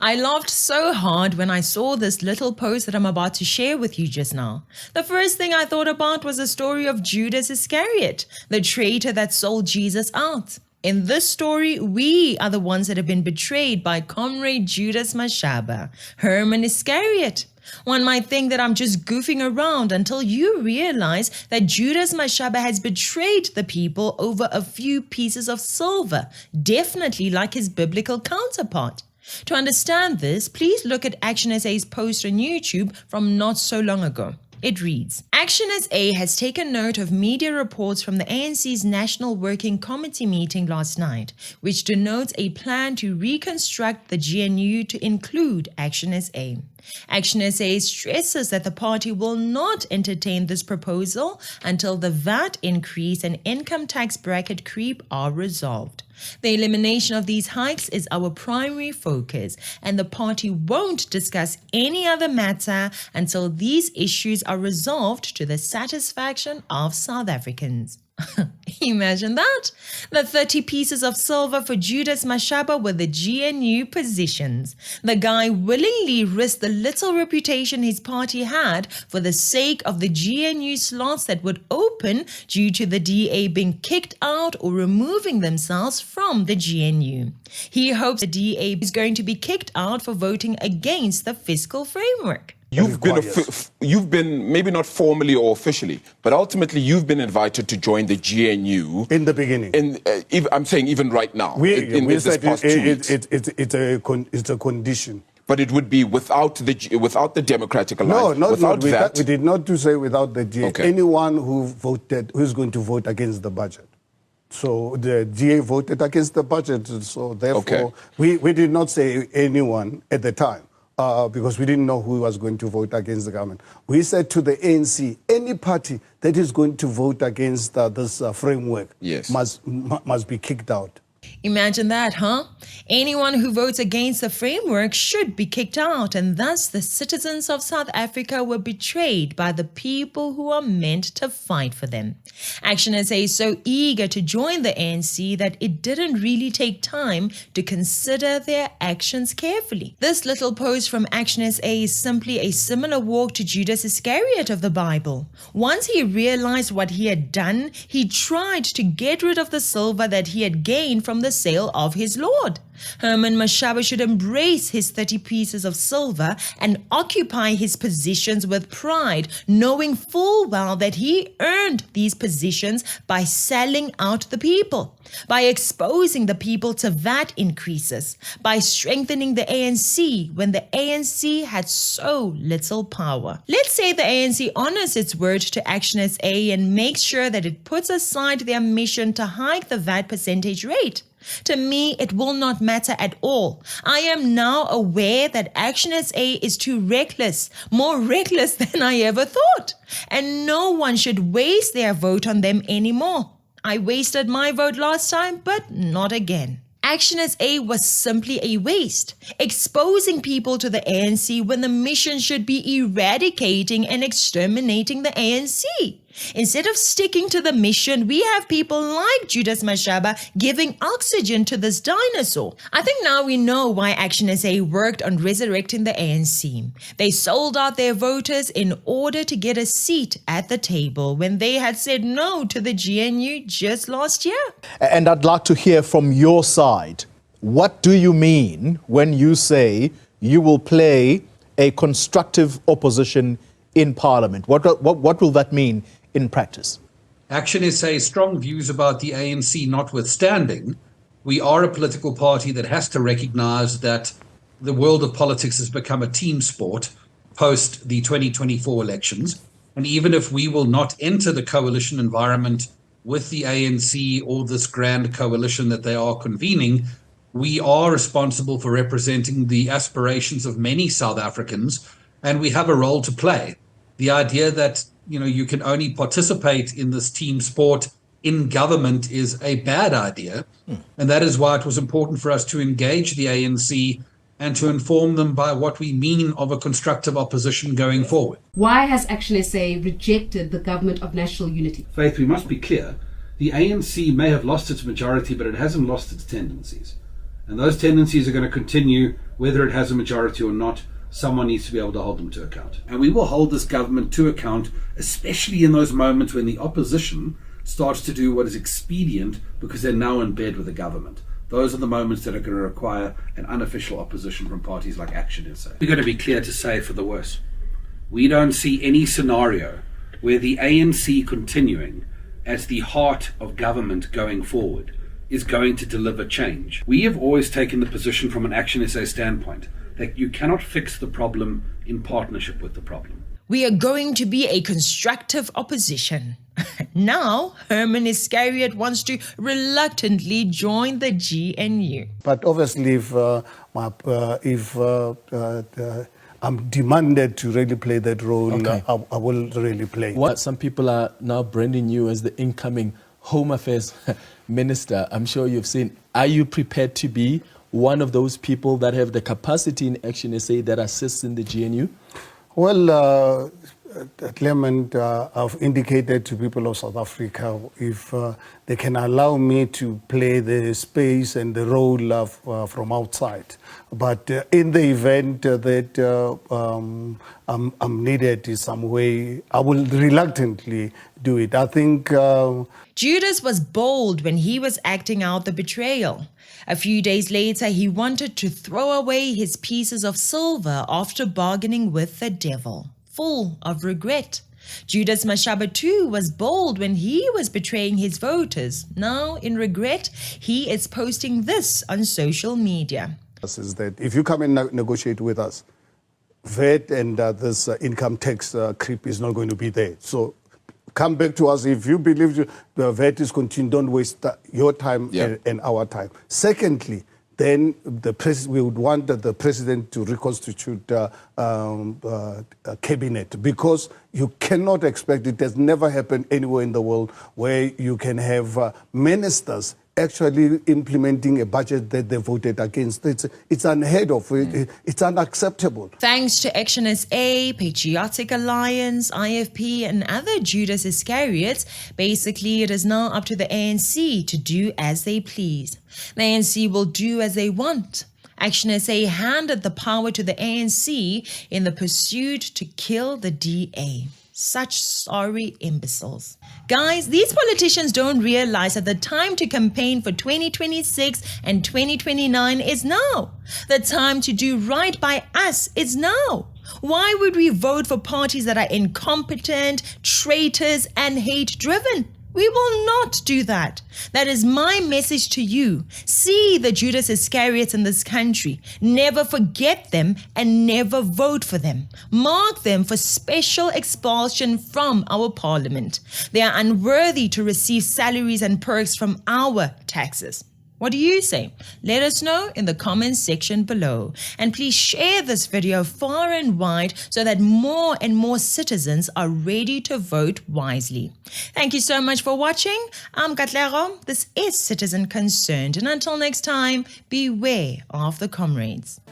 I laughed so hard when I saw this little post that I'm about to share with you just now. The first thing I thought about was the story of Judas Iscariot, the traitor that sold Jesus out. In this story, we are the ones that have been betrayed by comrade Judas Mashaba, Herman Iscariot. One might think that I'm just goofing around until you realize that Judas Mashaba has betrayed the people over a few pieces of silver, definitely like his biblical counterpart. To understand this, please look at ActionSA's post on YouTube from not so long ago. It reads, ActionSA has taken note of media reports from the ANC's National Working Committee meeting last night, which denotes a plan to reconstruct the GNU to include ActionSA. ActionSA stresses that the party will not entertain this proposal until the VAT increase and income tax bracket creep are resolved. The elimination of these hikes is our primary focus, and the party won't discuss any other matter until these issues are resolved to the satisfaction of South Africans. Imagine that. The 30 pieces of silver for Judas Mashaba were the GNU positions. The guy willingly risked the little reputation his party had for the sake of the GNU slots that would open due to the DA being kicked out or removing themselves from the GNU. He hopes the DA is going to be kicked out for voting against the fiscal framework. You've been maybe not formally or officially, but ultimately you've been invited to join the GNU in the beginning. I'm saying even right now. We said it's a condition. But it would be without the Democratic Alliance. No, without that. We did not say without the GA. Okay. Anyone who's going to vote against the budget. So the GA voted against the budget. So therefore, we did not say anyone at the time. Because we didn't know who was going to vote against the government. We said to the ANC, any party that is going to vote against this framework must be kicked out. Imagine that, huh? Anyone who votes against the framework should be kicked out, and thus the citizens of South Africa were betrayed by the people who are meant to fight for them. ActionSA is so eager to join the ANC that it didn't really take time to consider their actions carefully. This little post from ActionSA is simply a similar walk to Judas Iscariot of the Bible. Once he realized what he had done, he tried to get rid of the silver that he had gained from the sale of his Lord. Herman Mashaba should embrace his 30 pieces of silver and occupy his positions with pride, knowing full well that he earned these positions by selling out the people, by exposing the people to VAT increases, by strengthening the ANC when the ANC had so little power. Let's say the ANC honors its word to ActionSA and makes sure that it puts aside their mission to hike the VAT percentage rate. To me, it will not matter at all. I am now aware that ActionSA is too reckless, more reckless than I ever thought, and no one should waste their vote on them anymore. I wasted my vote last time, but not again. ActionSA was simply a waste, exposing people to the ANC when the mission should be eradicating and exterminating the ANC. Instead of sticking to the mission, we have people like Judas Mashaba giving oxygen to this dinosaur. I think now we know why ActionSA worked on resurrecting the ANC. They sold out their voters in order to get a seat at the table when they had said no to the GNU just last year. And I'd like to hear from your side. What do you mean when you say you will play a constructive opposition in Parliament? What will that mean in practice? ActionSA's strong views about the ANC notwithstanding, we are a political party that has to recognize that the world of politics has become a team sport post the 2024 elections. And even if we will not enter the coalition environment with the ANC or this grand coalition that they are convening, we are responsible for representing the aspirations of many South Africans, and we have a role to play. The idea that you can only participate in this team sport in government is a bad idea. And that is why it was important for us to engage the ANC and to inform them by what we mean of a constructive opposition going forward. Why has ActionSA rejected the government of national unity? Faith, we must be clear. The ANC may have lost its majority, but it hasn't lost its tendencies. And those tendencies are going to continue whether it has a majority or not. Someone needs to be able to hold them to account. And we will hold this government to account, especially in those moments when the opposition starts to do what is expedient because they're now in bed with the government. Those are the moments that are going to require an unofficial opposition from parties like ActionSA. We're going to be clear to say for the worst. We don't see any scenario where the ANC continuing as the heart of government going forward is going to deliver change. We have always taken the position from an ActionSA standpoint that you cannot fix the problem in partnership with the problem. We are going to be a constructive opposition. Now, Herman Iscariot wants to reluctantly join the GNU. But obviously, if I'm demanded to really play that role, Okay. I will really play. What some people are now branding you as the incoming Home Affairs Minister. I'm sure you've seen. Are you prepared to be one of those people that have the capacity in ActionSA that assists in the GNU? Well, Clement, I've indicated to people of South Africa if they can allow me to play the space and the role of, from outside. But in the event that I'm needed in some way, I will reluctantly do it. I think... Judas was bold when he was acting out the betrayal. A few days later, he wanted to throw away his pieces of silver after bargaining with the devil, full of regret. Judas Mashaba too was bold when he was betraying his voters. Now, in regret, he is posting this on social media. Is that if you come and negotiate with us, VAT and this income tax creep is not going to be there. So come back to us. If you believe the VAT is continuing, don't waste your time and our time. Secondly, then we would want the president to reconstitute a cabinet, because you cannot expect, it has never happened anywhere in the world where you can have ministers actually implementing a budget that they voted against. It's unheard of. It's unacceptable. Thanks to ActionSA, Patriotic Alliance, IFP, and other Judas Iscariots, basically it is now up to the ANC to do as they please. The ANC will do as they want. ActionSA handed the power to the ANC in the pursuit to kill the DA. Such sorry imbeciles. Guys, these politicians don't realize that the time to campaign for 2026 and 2029 is now. The time to do right by us is now. Why would we vote for parties that are incompetent, traitors, and hate-driven? We will not do that. That is my message to you. See the Judas Iscariots in this country. Never forget them and never vote for them. Mark them for special expulsion from our parliament. They are unworthy to receive salaries and perks from our taxes. What do you say? Let us know in the comments section below. And please share this video far and wide so that more and more citizens are ready to vote wisely. Thank you so much for watching. I'm Katlego. This is Citizen Concerned. And until next time, beware of the comrades.